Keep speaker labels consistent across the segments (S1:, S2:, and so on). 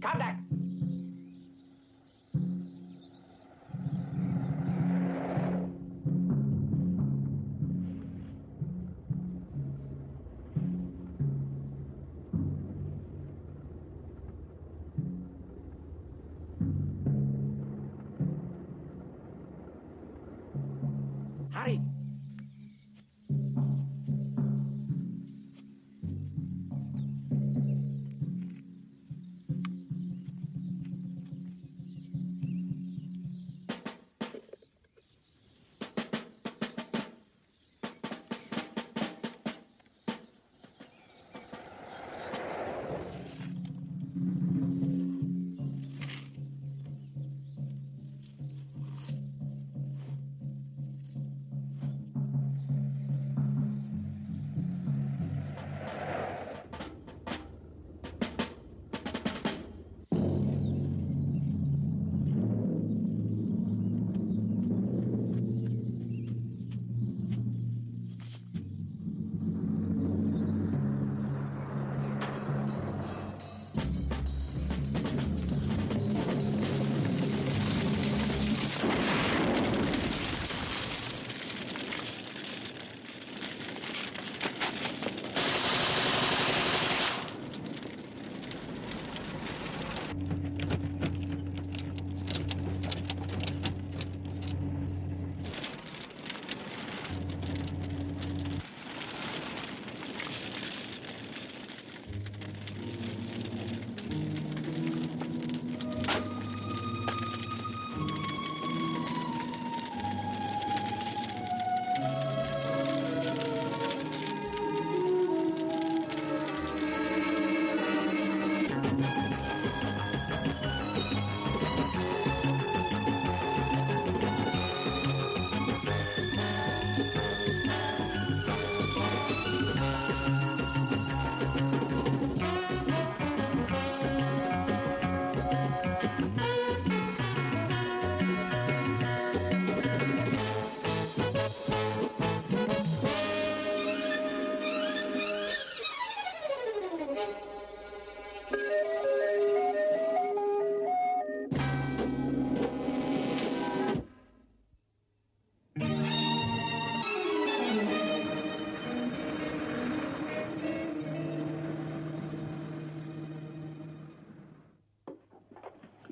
S1: Contact! Hurry!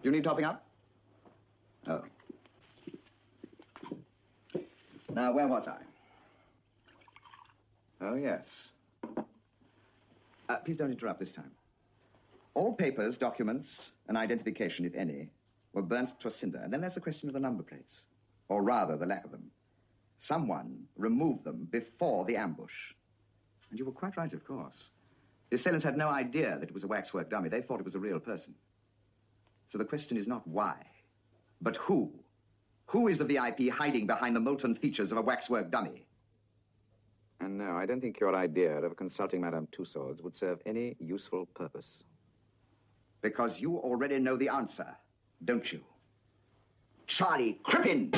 S2: Do you need topping up? Oh. Now, where was I? Oh, yes. Please don't interrupt this time. All papers, documents, and identification, if any, were burnt to a cinder. And then there's the question of the number plates. Or rather, the lack of them. Someone removed them before the ambush. And you were quite right, of course. The assailants had no idea that it was a waxwork dummy. They thought it was a real person. So the question is not why, but who? Who is the VIP hiding behind the molten features of a waxwork dummy? And no, I don't think your idea of consulting Madame Tussauds would serve any useful purpose. Because you already know the answer, don't you? Charlie Crippen!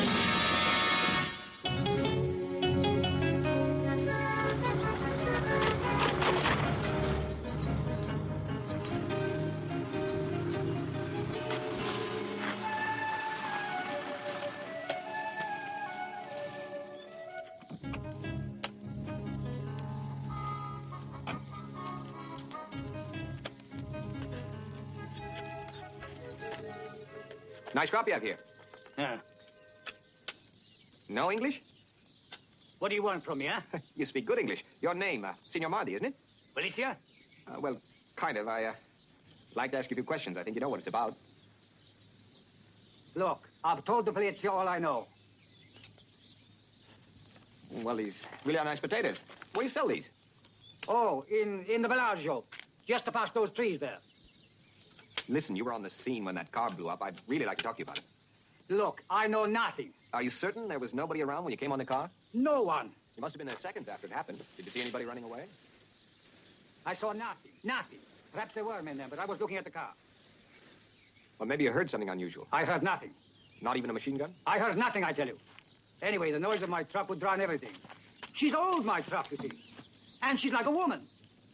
S3: Nice crop you have here.
S1: Yeah.
S3: No English?
S1: What do you want from me, huh?
S3: You speak good English. Your name, Signor Mardi, isn't it?
S1: Felicia?
S3: Well, kind of. I like to ask you a few questions. I think you know what it's about.
S1: Look, I've told the Felicia all I know.
S3: Well, these really are nice potatoes. Where do you sell these?
S1: Oh, in the Bellagio. Just past those trees there.
S3: Listen, you were on the scene when that car blew up. I'd really like to talk to you about it.
S1: Look, I know nothing.
S3: Are you certain there was nobody around when you came on the car?
S1: No one.
S3: You must have been there seconds after it happened. Did you see anybody running away?
S1: I saw nothing. Nothing. Perhaps there were men there, but I was looking at the car.
S3: Well, maybe you heard something unusual.
S1: I heard nothing.
S3: Not even a machine gun?
S1: I heard nothing, I tell you. Anyway, the noise of my truck would drown everything. She's old, my truck, you see. And she's like a woman.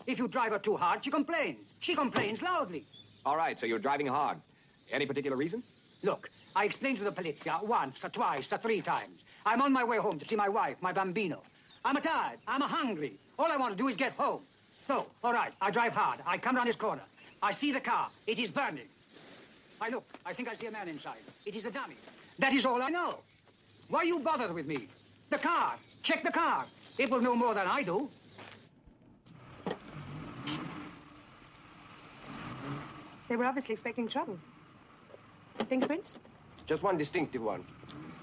S1: If you drive her too hard, she complains. She complains loudly.
S3: All right, so you're driving hard. Any particular reason?
S1: Look, I explained to the polizia once, or twice, or 3 times. I'm on my way home to see my wife, my bambino. I'm tired. I'm hungry. All I want to do is get home. So, all right, I drive hard. I come round this corner. I see the car. It is burning. I look. I think I see a man inside. It is a dummy. That is all I know. Why you bothered with me? The car. Check the car. It will know more than I do.
S4: They were obviously expecting trouble. Fingerprints?
S5: Just one distinctive one.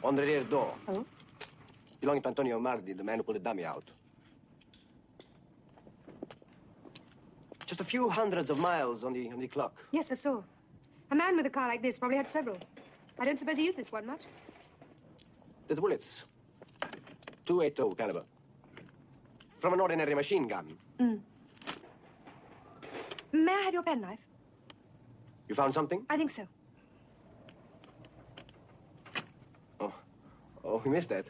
S5: On the rear door.
S4: Oh?
S5: Belonging to Antonio Mardi, the man who pulled the dummy out. Just a few hundreds of miles on the clock.
S4: Yes, I saw. A man with a car like this probably had several. I don't suppose he used this one much.
S5: The bullets. .280 caliber. From an ordinary machine gun.
S4: May I have your penknife?
S5: You found something?
S4: I think so.
S5: Oh, we missed that.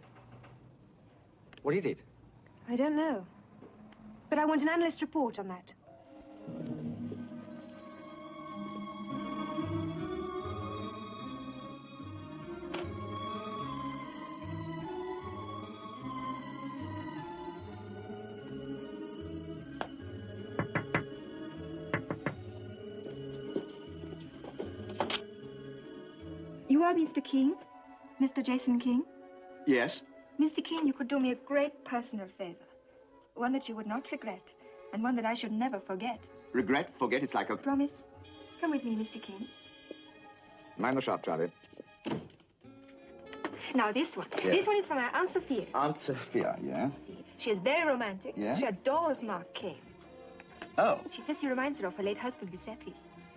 S5: What is it?
S4: I don't know. But I want an analyst report on that.
S6: You are Mr. King? Mr. Jason King?
S2: Yes?
S6: Mr. King, you could do me a great personal favor. One that you would not regret, and one that I should never forget.
S2: Regret, forget, it's like a...
S6: Promise? Come with me, Mr. King.
S3: Mind the shop, Charlie.
S6: Now, this one.
S2: Yeah.
S6: This one is from my Aunt Sophia.
S2: Aunt Sophia, yes?
S6: She is very romantic.
S2: Yeah?
S6: She adores Mark Kane.
S2: Oh,
S6: She says she reminds her of her late husband, Giuseppe.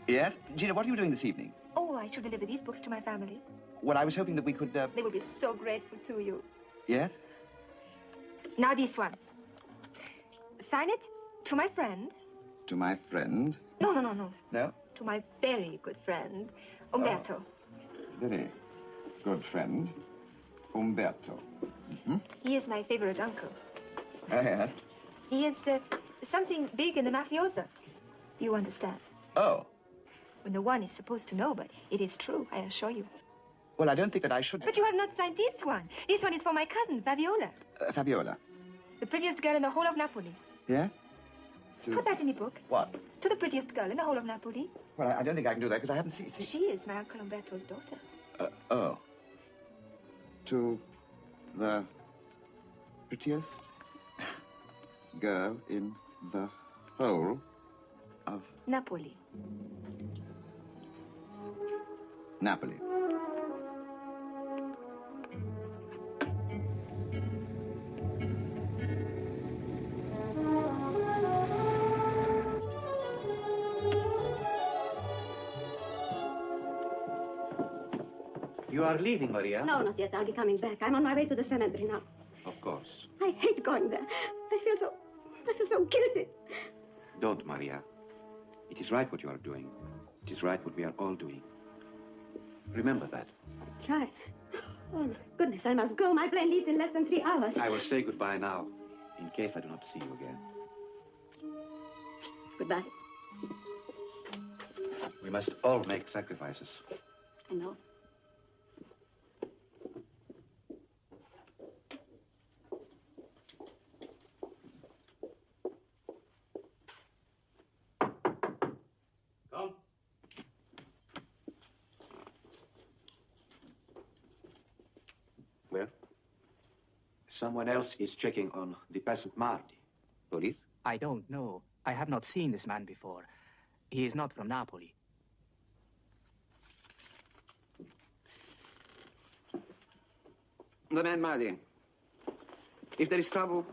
S2: yes? Gina, what are you doing this evening?
S6: Oh, I shall deliver these books to my family.
S2: Well, I was hoping that we could,
S6: They will be so grateful to you.
S2: Yes?
S6: Now, this one. Sign it to my friend.
S2: To my friend.
S6: No.
S2: No?
S6: To my very good friend, Umberto.
S2: Very good friend, Umberto.
S6: He is my favorite uncle.
S2: Oh, yes?
S6: He is something big in the mafiosa. You understand?
S2: Oh.
S6: Well, no one is supposed to know, but it is true, I assure you.
S2: Well, I don't think that I should...
S6: But you have not signed this one. This one is for my cousin, Fabiola.
S2: Fabiola.
S6: The prettiest girl in the whole of Napoli.
S2: Yes?
S6: Put that in the book.
S2: What?
S6: To the prettiest girl in the whole of Napoli.
S2: Well, I don't think I can do that because I haven't seen...
S6: She is my Uncle Umberto's daughter.
S2: Oh. To the prettiest girl in the whole of
S6: Napoli.
S2: Napoli.
S7: You are leaving, Maria?
S8: No, not yet. I'll be coming back. I'm on my way to the cemetery now.
S7: Of course.
S8: I hate going there. I feel so guilty.
S7: Don't, Maria. It is right what you are doing. It is right what we are all doing. Remember that.
S8: Try. Oh, my goodness, I must go. My plane leaves in less than 3 hours.
S7: I will say goodbye now, in case I do not see you again.
S8: Goodbye.
S7: We must all make sacrifices.
S8: I know.
S7: Come.
S3: Well?
S7: Someone else is checking on the peasant Marty.
S3: Police?
S9: I don't know. I have not seen this man before. He is not from Napoli.
S3: The man Mardi. If there is trouble,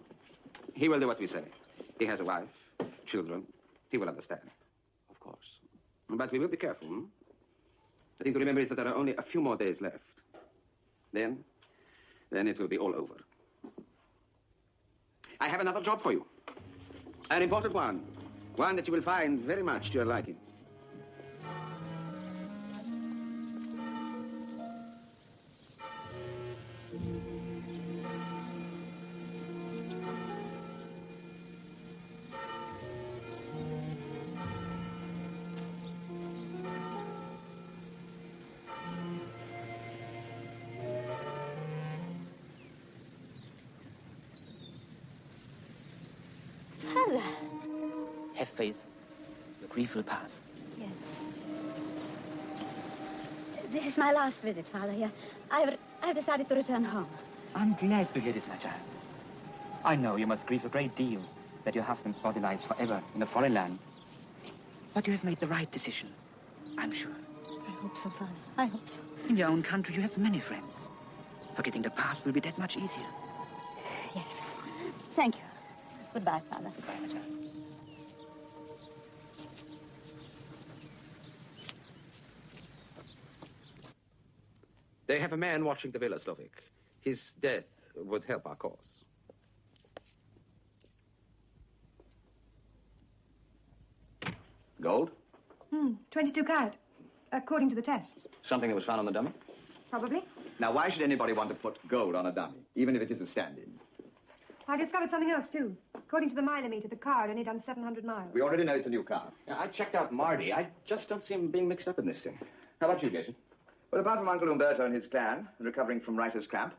S3: he will do what we say. He has a wife, children. He will understand.
S7: Of course.
S3: But we will be careful. The thing to remember is that there are only a few more days left. Then it will be all over. I have another job for you. An important one. One that you will find very much to your liking.
S9: Have faith. The grief will pass.
S8: Yes. This is my last visit, Father, here. I've decided to return home.
S9: I'm glad to hear this, my child. I know you must grieve a great deal that your husband's body lies forever in a foreign land. But you have made the right decision, I'm sure.
S8: I hope so, Father. I hope so.
S9: In your own country, you have many friends. Forgetting the past will be that much easier.
S8: Yes. Thank you. Goodbye, Father.
S9: Goodbye, my child.
S3: They have a man watching the villa, Slovik. His death would help our cause.
S2: Gold?
S4: 22 carat, according to the tests.
S2: Something that was found on the dummy?
S4: Probably.
S2: Now, why should anybody want to put gold on a dummy, even if it is a stand-in?
S4: I discovered something else, too. According to the mileometer, the car had only done 700 miles.
S2: We already know it's a new car.
S3: Yeah, I checked out Marty. I just don't see him being mixed up in this thing. How about you, Jason?
S2: Well, apart from Uncle Umberto and his clan, and recovering from writer's cramp,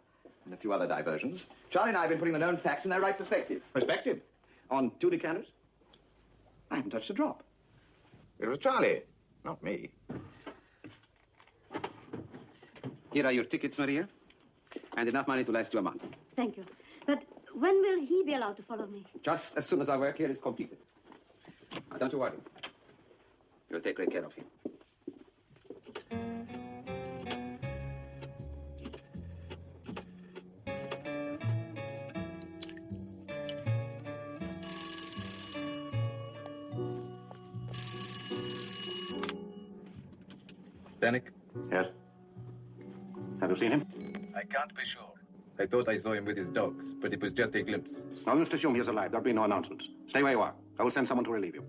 S2: and a few other diversions, Charlie and I have been putting the known facts in their right perspective.
S7: Perspective? On 2 decanters? I haven't touched a drop. It was Charlie, not me.
S3: Here are your tickets, Maria, and enough money to last you a month.
S8: Thank you. But when will he be allowed to follow me?
S3: Just as soon as our work here is completed. Now, don't you worry. We'll take great care of him.
S7: Stanek?
S3: Yes? Have you seen him?
S7: I can't be sure. I thought I saw him with his dogs, but it was just a glimpse.
S3: I must assume he's alive. There'll be no announcements. Stay where you are. I will send someone to relieve you.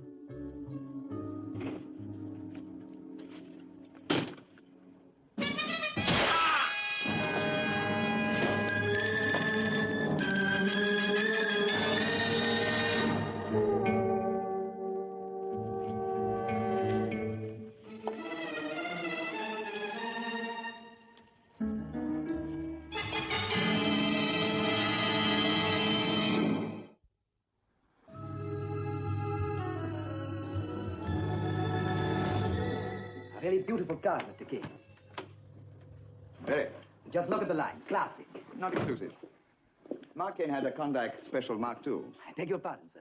S1: A really beautiful car, Mr. King.
S2: Very.
S1: Just look at the line. Classic.
S2: Not exclusive. Mark Kane had a Klondike Special Mark II.
S1: I beg your pardon, sir.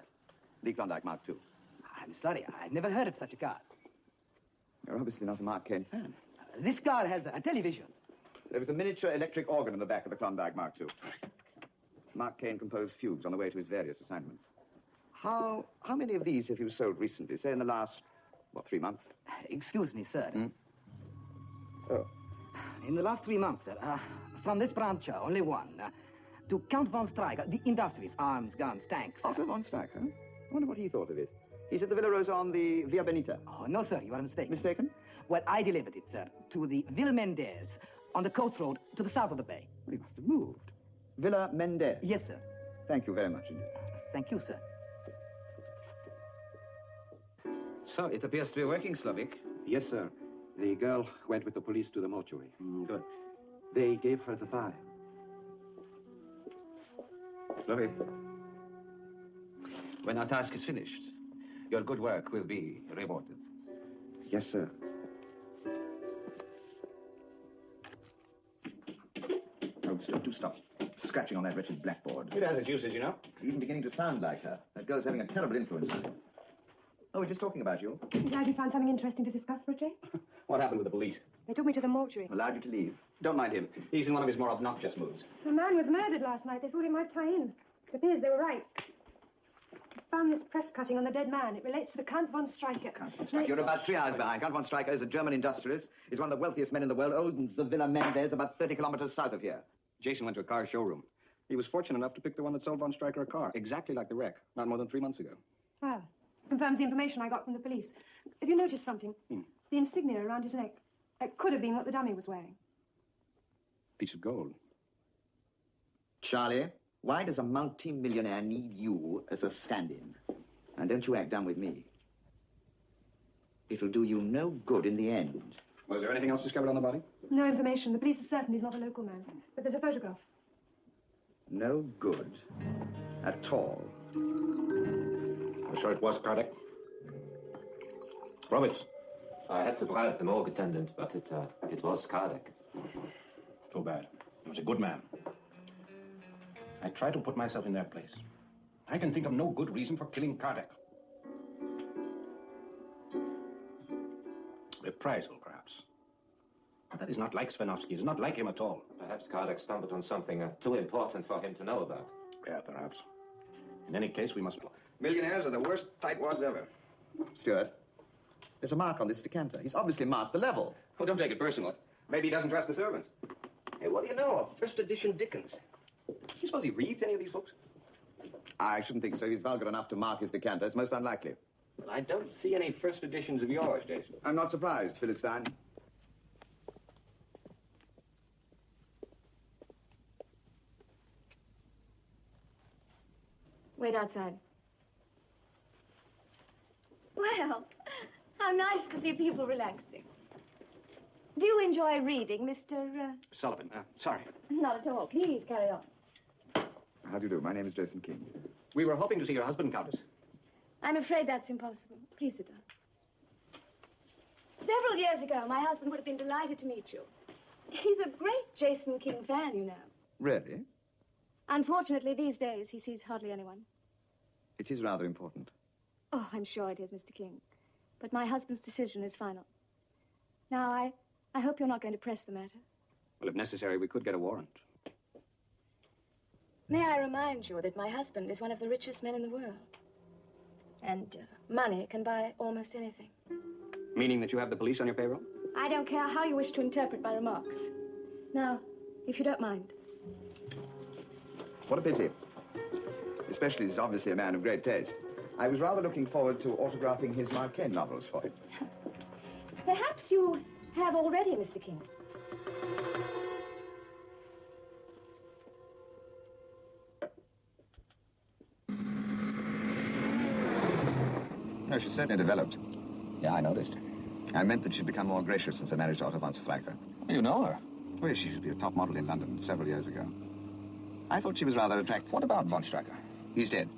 S2: The Klondike Mark II.
S1: I'm sorry. I've never heard of such a car.
S2: You're obviously not a Mark Kane fan.
S1: This car has a television.
S2: There was a miniature electric organ in the back of the Klondike Mark II. Mark Kane composed fugues on the way to his various assignments. How many of these have you sold recently? Say in the last, 3 months?
S1: Excuse me, sir.
S2: Oh.
S1: In the last 3 months, sir, from this branch, only one. To Count von Stryker, the industries, arms, guns, tanks.
S2: Otto von Stryker? I wonder what he thought of it. He's at the Villa Rosa on the Via Benita.
S1: Oh, no, sir, you are mistaken.
S2: Mistaken?
S1: Well, I delivered it, sir, to the Villa Mendez on the coast road to the south of the bay.
S2: Well, he must have moved. Villa Mendez.
S1: Yes, sir.
S2: Thank you very much indeed.
S1: Thank you, sir.
S3: So, it appears to be working, Slovik.
S7: Yes, sir. The girl went with the police to the mortuary.
S3: Good.
S7: They gave her the file.
S3: Slovik, when our task is finished, your good work will be rewarded.
S7: Yes, sir.
S2: Oh, do stop scratching on that wretched blackboard.
S7: It has its uses, you know.
S2: Even beginning to sound like her. That girl's having a terrible influence on him. Oh, we're just talking about you.
S4: I'm glad you found something interesting to discuss for a change.
S7: What happened with the police?
S4: They took me to the mortuary.
S2: Allowed you to leave.
S7: Don't mind him. He's in one of his more obnoxious moods.
S4: A man was murdered last night. They thought it might tie in. It appears they were right. I found this press cutting on the dead man. It relates to the Count von Stryker.
S2: Count von Stryker. You're about 3 hours behind. Count von Stryker is a German industrialist. He's one of the wealthiest men in the world. Owns the Villa Mendez about 30 kilometers south of here.
S7: Jason went to a car showroom. He was fortunate enough to pick the one that sold von Stryker a car, exactly like the wreck, not more than 3 months ago.
S4: Well, confirms the information I got from the police. Have you noticed something? The insignia around his neck. It could have been what the dummy was wearing.
S7: Piece of gold.
S2: Charlie, why does a multi-millionaire need you as a stand-in? And don't you act dumb with me. It'll do you no good in the end.
S7: Was there anything else discovered on the body?
S4: No information. The police are certain he's not a local man. But there's a photograph.
S2: No good at all.
S7: I'm sure it was cardiac.
S10: Roberts. I had to bribe the morgue attendant, but it was Kardec.
S11: Too bad. He was a good man. I try to put myself in their place. I can think of no good reason for killing Kardec. Reprisal, perhaps. But that is not like Svenowski. It's not like him at all.
S10: Perhaps Kardec stumbled on something too important for him to know about.
S11: Yeah, perhaps. In any case, we must...
S2: Millionaires are the worst tightwads ever. Stuart, there's a mark on this decanter. He's obviously marked the level.
S3: Oh, don't take it personal. Maybe he doesn't trust the servants. Hey, what do you know of first edition Dickens? Do you suppose he reads any of these books?
S2: I shouldn't think so. He's vulgar enough to mark his decanter. It's most unlikely.
S3: Well, I don't see any first editions of yours, Jason.
S2: I'm not surprised, Philistine.
S6: Wait outside. Well, how nice to see people relaxing. Do you enjoy reading, Mr.
S3: Sullivan, sorry.
S6: Not at all. Please carry on.
S2: How do you do? My name is Jason King.
S3: We were hoping to see your husband, Countess.
S6: I'm afraid that's impossible. Please sit down. Several years ago, my husband would have been delighted to meet you. He's a great Jason King fan, you know.
S2: Really?
S6: Unfortunately, these days, he sees hardly anyone.
S2: It is rather important.
S6: Oh, I'm sure it is, Mr. King. But my husband's decision is final. Now, I hope you're not going to press the matter.
S3: Well, if necessary, we could get a warrant.
S6: May I remind you that my husband is one of the richest men in the world. And money can buy almost anything.
S3: Meaning that you have the police on your payroll?
S6: I don't care how you wish to interpret my remarks. Now, if you don't mind.
S2: What a pity. Especially as he's obviously a man of great taste. I was rather looking forward to autographing his Marquette novels for him.
S6: Perhaps you have already, Mr. King.
S2: No, she's certainly developed.
S3: Yeah, I noticed.
S2: I meant that she'd become more gracious since her marriage to Otto von Streicher.
S3: You know her?
S2: Oh, yes, she used to be a top model in London several years ago. I thought she was rather attractive.
S3: What about von Streicher?
S2: He's dead.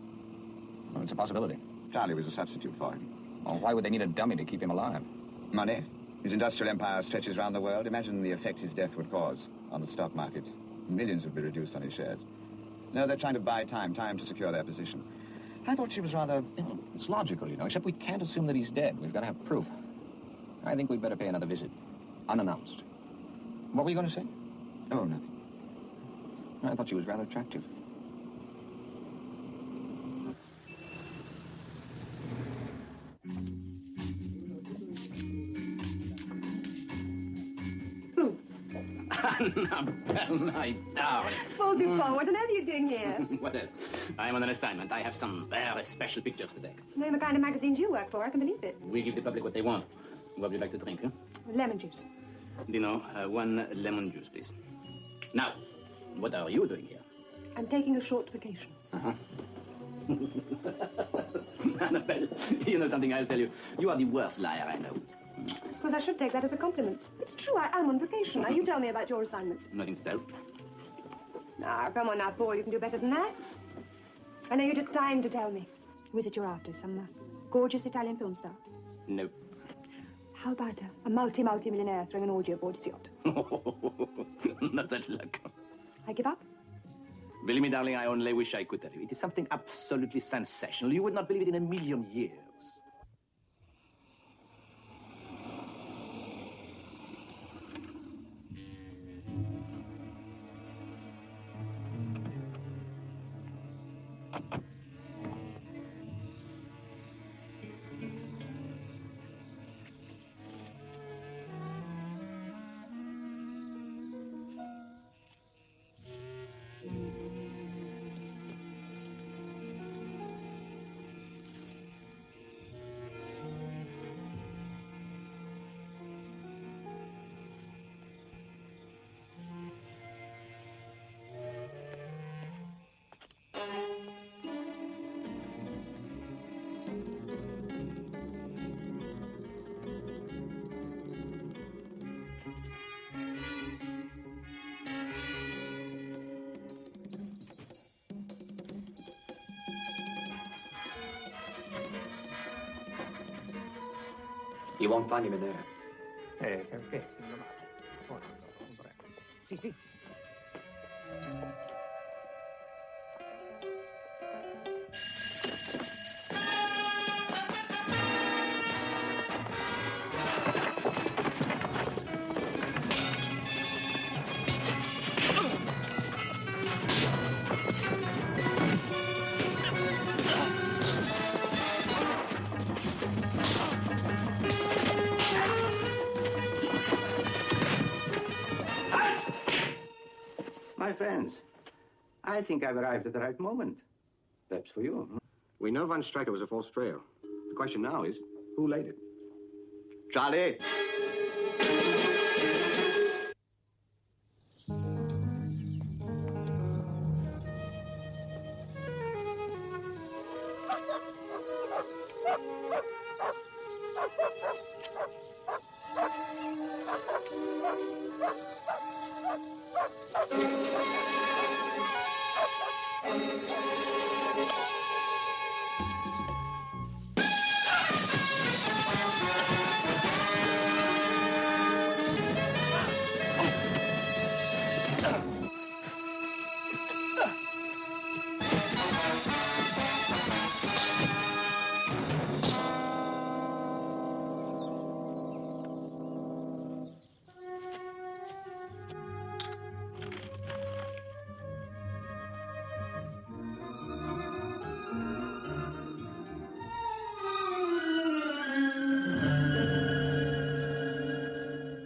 S3: Well, it's a possibility.
S2: Charlie was a substitute for him.
S3: Well, why would they need a dummy to keep him alive?
S2: Money. His industrial empire stretches around the world. Imagine the effect his death would cause on the stock market. Millions would be reduced on his shares. No, they're trying to buy time to secure their position. I thought she was rather...
S3: It's logical, you know, except we can't assume that he's dead. We've got to have proof. I think we'd better pay another visit. Unannounced. What were you going to say?
S2: Oh, nothing.
S3: I thought she was rather attractive.
S12: Annabelle, my darling.
S4: Paul Dupont, what on earth are you doing here?
S12: What else? I'm on an assignment. I have some very special pictures today.
S4: Knowing the kind of magazines you work for, I can believe it.
S12: We give the public what they want. What would you like to drink, huh?
S4: Lemon juice.
S12: Dino, one lemon juice, please. Now, what are you doing here?
S4: I'm taking a short vacation.
S12: Uh-huh. Annabelle, you know something, I'll tell you. You are the worst liar I know.
S4: I suppose I should take that as a compliment. It's true, I'm on vacation. Now, you tell me about your assignment.
S12: Nothing to tell.
S4: Ah, come on now, Paul, you can do better than that. I know you're just dying to tell me. Who is it you're after? Some gorgeous Italian film star?
S12: No.
S4: How about a multi-millionaire throwing an orgy aboard his yacht?
S12: Not such luck.
S4: I give up?
S12: Believe me, darling, I only wish I could tell you. It is something absolutely sensational. You would not believe it in a million years.
S3: You won't find him in there.
S1: Perché? Sì, sì.
S7: My friends, I think I've arrived at the right moment. Perhaps for you. Hmm?
S11: We know Van Stryker was a false trail. The question now is, who laid it?
S2: Charlie!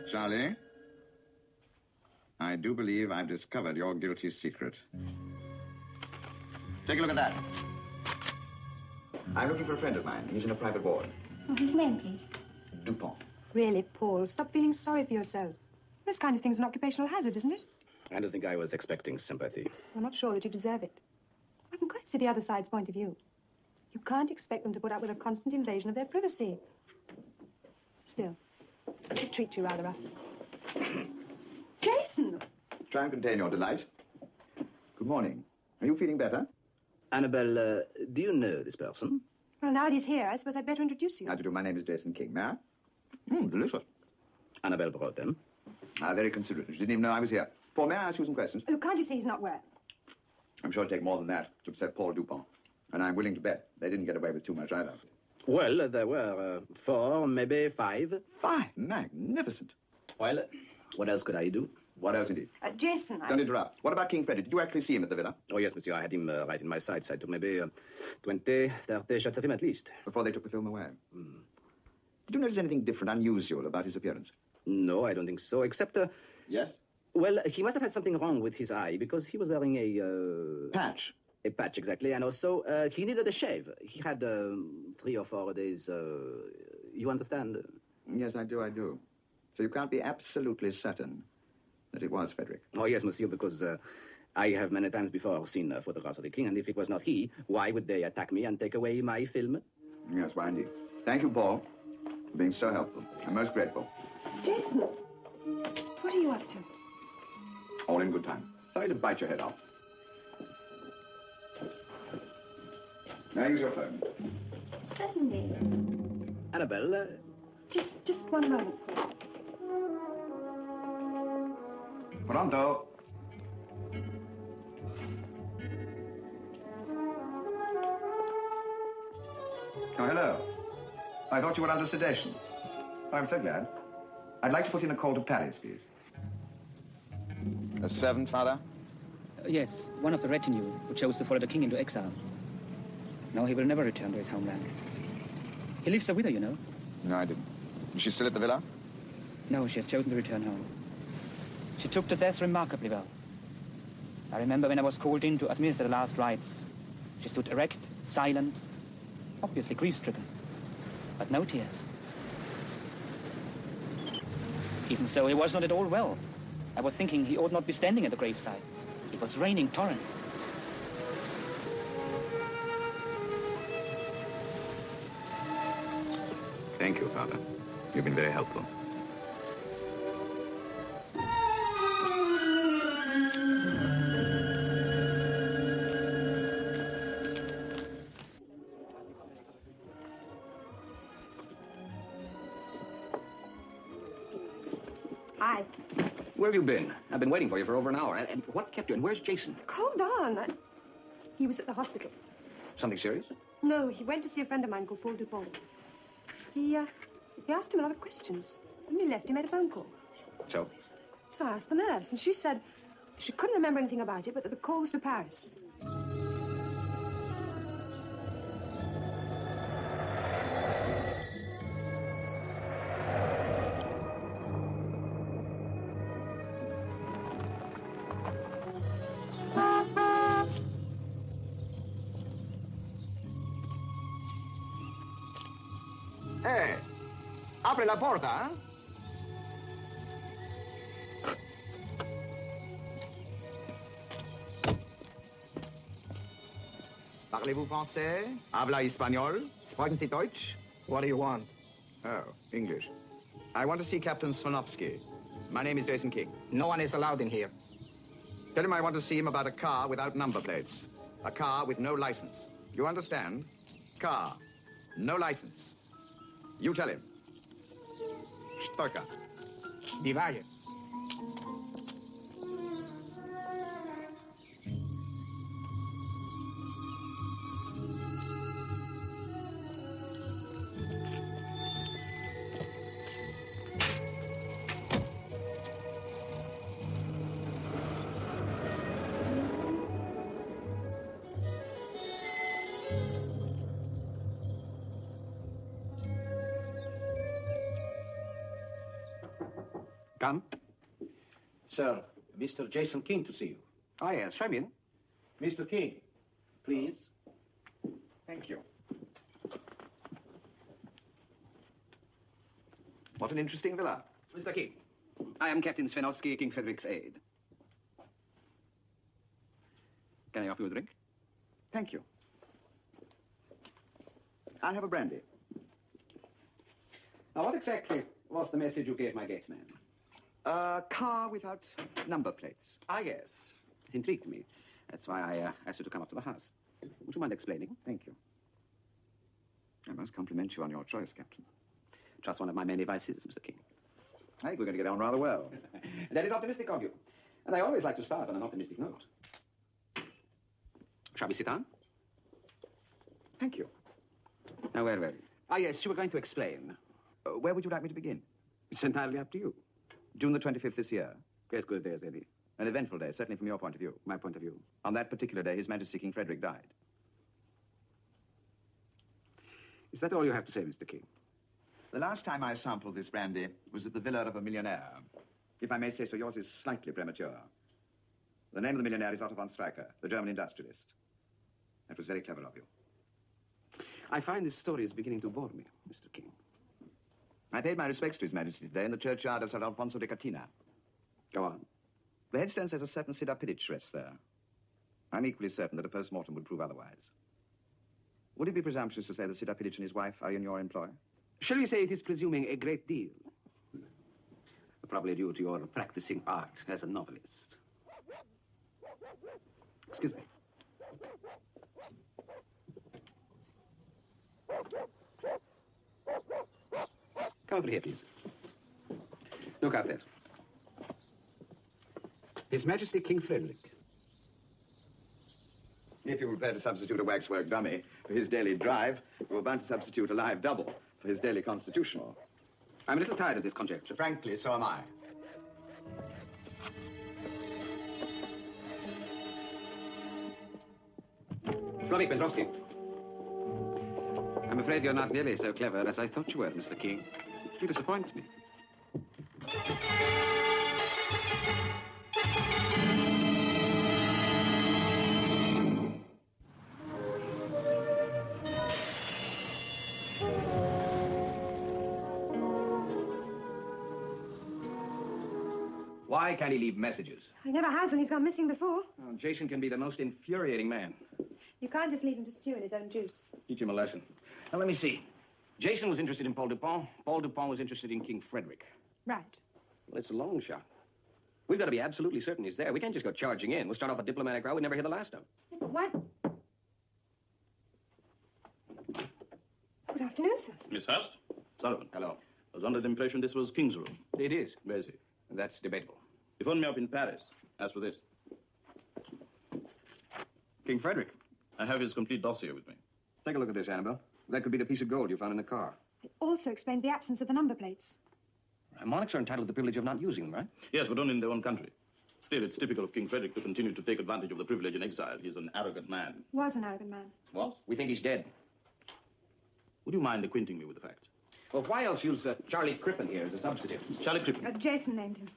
S2: Charlie, I do believe I've discovered your guilty secret. Take a look at that. I'm looking for a friend of mine. He's in a private ward.
S6: Oh, his name, please.
S2: Dupont.
S4: Really, Paul, stop feeling sorry for yourself. This kind of thing's an occupational hazard, isn't it?
S12: I don't think I was expecting sympathy.
S4: I'm not sure that you deserve it. I can quite see the other side's point of view. You can't expect them to put up with a constant invasion of their privacy. Still, it treats you rather rough. Jason!
S2: Try and contain your delight. Good morning. Are you feeling better?
S12: Annabelle, do you know this person?
S4: Well, now that he's here, I suppose I'd better introduce you.
S2: How do you do? My name is Jason King. May I? Delicious.
S12: Annabelle brought them.
S2: Very considerate. She didn't even know I was here. Paul, may I ask you some questions?
S4: Look, can't you see he's not well?
S2: I'm sure it'd take more than that to upset Paul Dupont. And I'm willing to bet they didn't get away with too much either.
S12: Well, there were 4, maybe 5.
S2: 5? Magnificent.
S12: Well, what else could I do?
S2: What else, indeed?
S4: Jason,
S2: Don't interrupt. What about King Freddy? Did you actually see him at the villa?
S12: Oh, yes, monsieur. I had him right in my sights. I took maybe 20, 30 shots of him at least.
S2: Before they took the film away? Did you notice anything different, unusual about his appearance?
S12: No, I don't think so, except...
S2: Yes?
S12: Well, he must have had something wrong with his eye, because he was wearing a...
S2: Patch.
S12: A patch, exactly. And also, he needed a shave. He had 3 or 4 days... you understand?
S2: Yes, I do. So you can't be absolutely certain that it was Frederick?
S12: Oh, yes, monsieur, because I have many times before seen photographs of the king, and if it was not he, why would they attack me and take away my film?
S2: Yes, why indeed. Thank you, Paul, for being so helpful. I'm most grateful.
S4: Jason, what are you up to?
S2: All in good time. Sorry to bite your head off. Now use your phone.
S6: Certainly.
S12: Annabelle,
S4: Just one moment, Paul.
S2: Pronto? Oh, hello. I thought you were under sedation. Oh, I'm so glad. I'd like to put in a call to Paris, please. A servant, Father?
S9: Yes, one of the retinue who chose to follow the king into exile. No, he will never return to his homeland. He lives there with her, you know.
S2: No, I didn't. Is she still at the villa?
S9: No, she has chosen to return home. She took to death remarkably well. I remember when I was called in to administer the last rites. She stood erect, silent, obviously grief-stricken, but no tears. Even so, he was not at all well. I was thinking he ought not be standing at the graveside. It was raining torrents.
S2: Thank you, Father. You've been very helpful.
S4: Aye.
S3: Where have you been? I've been waiting for you for over an hour. And what kept you? And where's Jason?
S4: Calm down. He was at the hospital.
S3: Something serious?
S4: No, he went to see a friend of mine called Paul Dupont. He asked him a lot of questions. When he left, he made a phone call.
S3: So?
S4: So I asked the nurse, and she said she couldn't remember anything about it, but that the call was to Paris.
S2: Apre la porta, Parlez-vous français? Habla español? Sprechen Sie Deutsch?
S5: What do you want?
S2: Oh, English. I want to see Captain Swanovsky. My name is Jason King.
S5: No one is allowed in here.
S2: Tell him I want to see him about a car without number plates. A car with no license. You understand? Car. No license. You tell him. Stoika.
S5: Die Wagen.
S3: Come.
S11: Sir, Mr. Jason King to see you.
S3: Oh, yes. Show me in.
S11: Mr. King, please.
S2: Thank you. What an interesting villa.
S3: Mr. King, I am Captain Swanovsky, King Frederick's aide. Can I offer you a drink?
S2: Thank you. I'll have a brandy.
S3: Now, what exactly was the message you gave my gate man?
S2: A car without number plates.
S3: Ah, yes. It intrigued me. That's why I asked you to come up to the house. Would you mind explaining?
S2: Thank you. I must compliment you on your choice, Captain.
S3: Just one of my many vices, Mr. King.
S2: I think we're going to get on rather well.
S3: That is optimistic of you. And I always like to start on an optimistic note. Shall we sit down?
S2: Thank you.
S3: Now, where were we? Ah, yes, you were going to explain.
S2: Where would you like me to begin?
S3: It's entirely up to you.
S2: June the 25th this year.
S3: As good a day as any.
S2: An eventful day, certainly from your point of view.
S3: My point of view.
S2: On that particular day, His Majesty King Frederick died.
S3: Is that all you have to say, Mr. King?
S2: The last time I sampled this brandy was at the villa of a millionaire. If I may say so, yours is slightly premature. The name of the millionaire is Otto von Streicher, the German industrialist. That was very clever of you.
S3: I find this story is beginning to bore me, Mr. King.
S2: I paid my respects to His Majesty today in the churchyard of St. Alfonso de Catina.
S3: Go on.
S2: The headstone says a certain Siddha Pilic rests there. I'm equally certain that a post-mortem would prove otherwise. Would it be presumptuous to say that Siddha Pilic and his wife are in your employ?
S3: Shall we say it is presuming a great deal? Probably due to your practicing art as a novelist. Excuse me. Come over here, please. Look out there. His Majesty King Frederick.
S2: If you were prepared to substitute a waxwork dummy for his daily drive, you were bound to substitute a live double for his daily constitutional.
S3: I'm a little tired of this conjecture.
S2: Frankly, so am I.
S3: Slavik Petrovsky. I'm afraid you're not nearly so clever as I thought you were, Mr. King. You disappoint me.
S11: Why can't he leave messages?
S4: He never has when he's gone missing before.
S11: Oh, Jason can be the most infuriating man.
S4: You can't just leave him to stew in his own juice.
S11: Teach him a lesson. Now, let me see. Jason was interested in Paul Dupont. Paul Dupont was interested in King Frederick.
S4: Right.
S7: Well, it's a long shot. We've got to be absolutely certain he's there. We can't just go charging in. We'll start off a diplomatic row we'd never hear the last of.
S4: Yes, but what? Good afternoon, sir.
S13: Miss Hurst? Sullivan.
S7: Hello.
S13: I was under the impression this was King's room.
S7: It is.
S13: Where is he?
S12: That's debatable.
S11: He phoned me up in Paris. As for this.
S12: King Frederick.
S11: I have his complete dossier with me.
S12: Take a look at this, Annabelle. That could be the piece of gold you found in the car.
S4: It also explains the absence of the number plates.
S12: Monarchs are entitled to the privilege of not using them, right?
S11: Yes, but only in their own country. Still, it's typical of King Frederick to continue to take advantage of the privilege in exile. He's an arrogant man.
S4: Was an arrogant man.
S12: Well, we think he's dead.
S11: Would you mind acquainting me with the facts?
S12: Well, why else use Charlie Crippen here as a substitute?
S11: Charlie Crippen?
S4: Jason named him.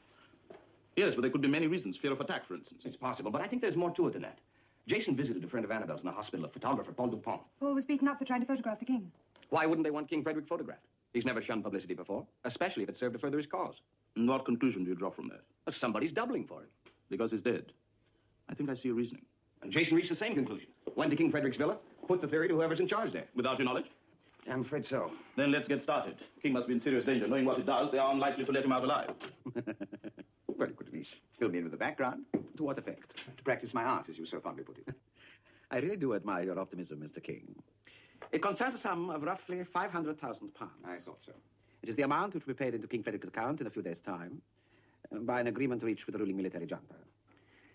S11: Yes, but there could be many reasons. Fear of attack, for instance.
S12: It's possible, but I think there's more to it than that. Jason visited a friend of Annabelle's in the hospital, a photographer, Paul Dupont.
S4: Paul was beaten up for trying to photograph the king.
S12: Why wouldn't they want King Frederick photographed? He's never shunned publicity before, especially if it served to further his cause.
S11: And what conclusion do you draw from that?
S12: Well, somebody's doubling for him.
S11: Because he's dead. I think I see a reasoning.
S12: And Jason reached the same conclusion. Went to King Frederick's villa, put the theory to whoever's in charge there.
S11: Without your knowledge?
S12: I'm afraid so.
S11: Then let's get started. King must be in serious danger. Knowing what he does, they are unlikely to let him out alive.
S12: Well, you could at least fill me in with the background. To what effect? To practice my art, as you so fondly put it. I really do admire your optimism, Mr. King. It concerns a sum of roughly £500,000. I thought so. It is the amount which will be paid into King Frederick's account in a few days' time by an agreement reached with the ruling military junta.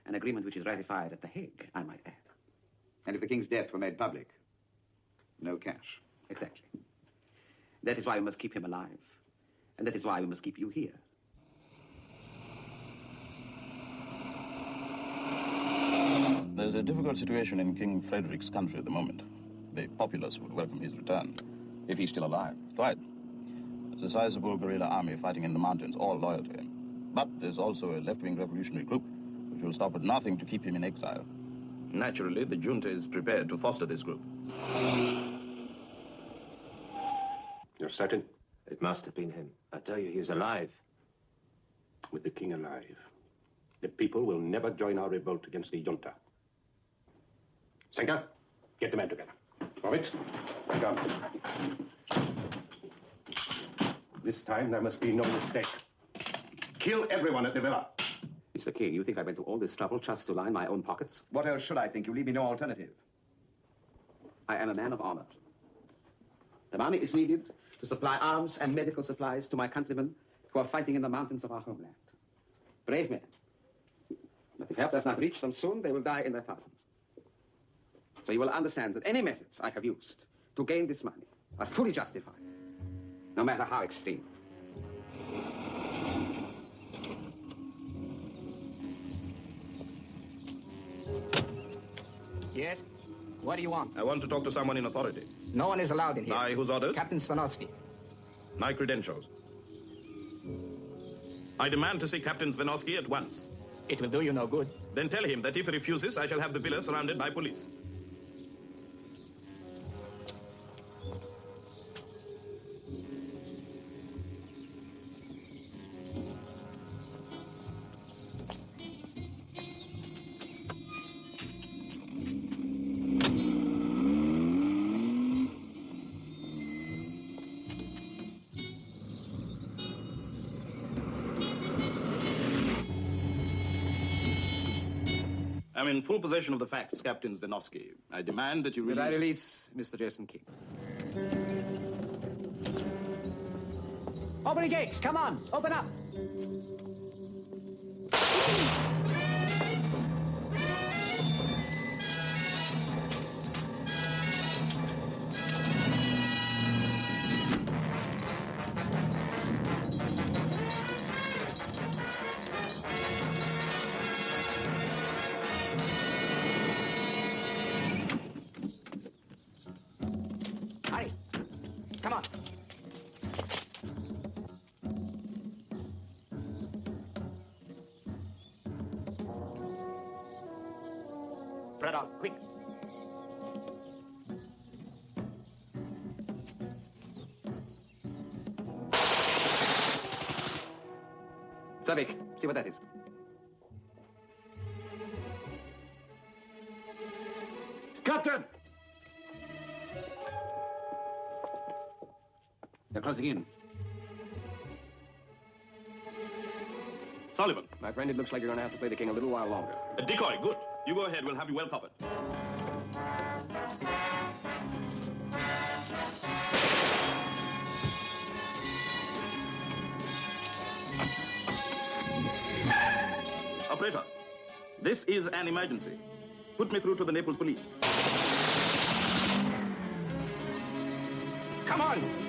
S12: An agreement which is ratified at The Hague, I might add. And if the king's death were made public, no cash. Exactly. That is why we must keep him alive. And that is why we must keep you here.
S13: There's a difficult situation in King Frederick's country at the moment. The populace would welcome his return.
S12: If he's still alive.
S13: Right. There's a sizable guerrilla army fighting in the mountains, all loyal to him. But there's also a left-wing revolutionary group which will stop at nothing to keep him in exile.
S11: Naturally, the junta is prepared to foster this group. You're certain?
S10: It must have been him. I tell you, he's alive.
S11: With the king alive, the people will never join our revolt against the junta. Senka, get the men together. Moritz, guns. This time there must be no mistake. Kill everyone at the villa.
S3: Mr. King, you think I went to all this trouble just to line my own pockets?
S2: What else should I think? You leave me no alternative.
S3: I am a man of honor. The money is needed to supply arms and medical supplies to my countrymen who are fighting in the mountains of our homeland. Brave men. But if help does not reach them soon, they will die in their thousands. So you will understand that any methods I have used to gain this money are fully justified, no matter how extreme.
S9: Yes? What do you want?
S11: I want to talk to someone in authority.
S9: No one is allowed in here.
S11: By whose orders?
S9: Captain Swanovsky.
S11: My credentials. I demand to see Captain Swanovsky at once.
S9: It will do you no good.
S11: Then tell him that if he refuses, I shall have the villa surrounded by police. I'm in full possession of the facts, Captain Zdenovsky. I demand that you release...
S3: Will I release Mr. Jason King?
S1: Open it, Jakes. Come on. Open up.
S9: Hurry. Come on. Spread out, quick.
S3: Zavik, see what that is.
S11: Captain!
S3: They're closing in.
S11: Sullivan.
S12: My friend, it looks like you're going to have to play the king a little while longer.
S11: A decoy, good. You go ahead, we'll have you well covered.
S13: Operator, this is an emergency. Put me through to the Naples police.
S11: Come on!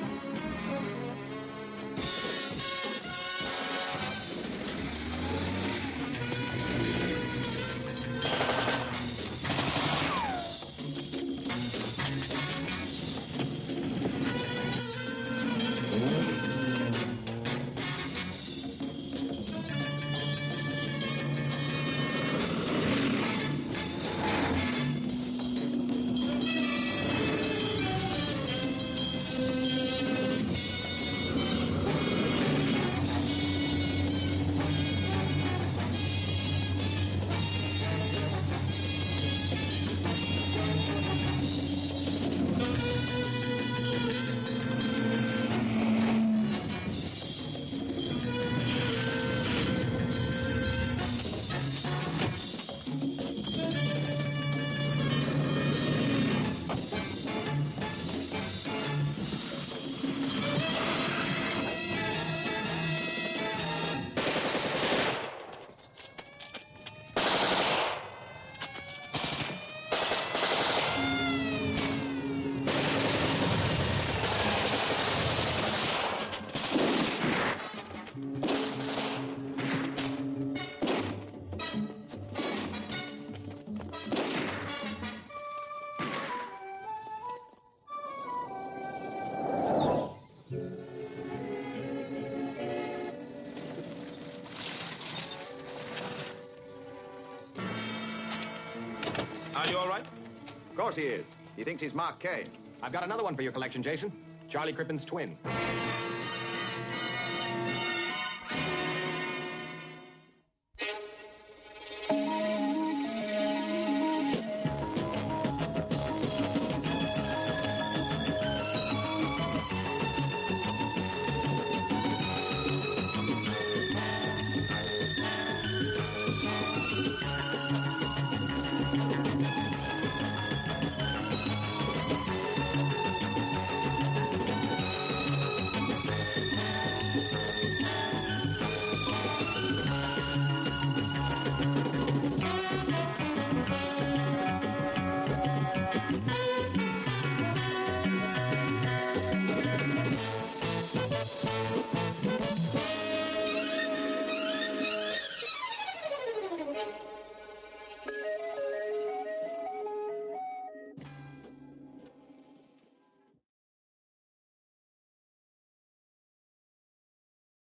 S14: Are you all right?
S2: Of course he is. He thinks he's Mark Kane.
S14: I've got another one for your collection, Jason. Charlie Crippen's twin.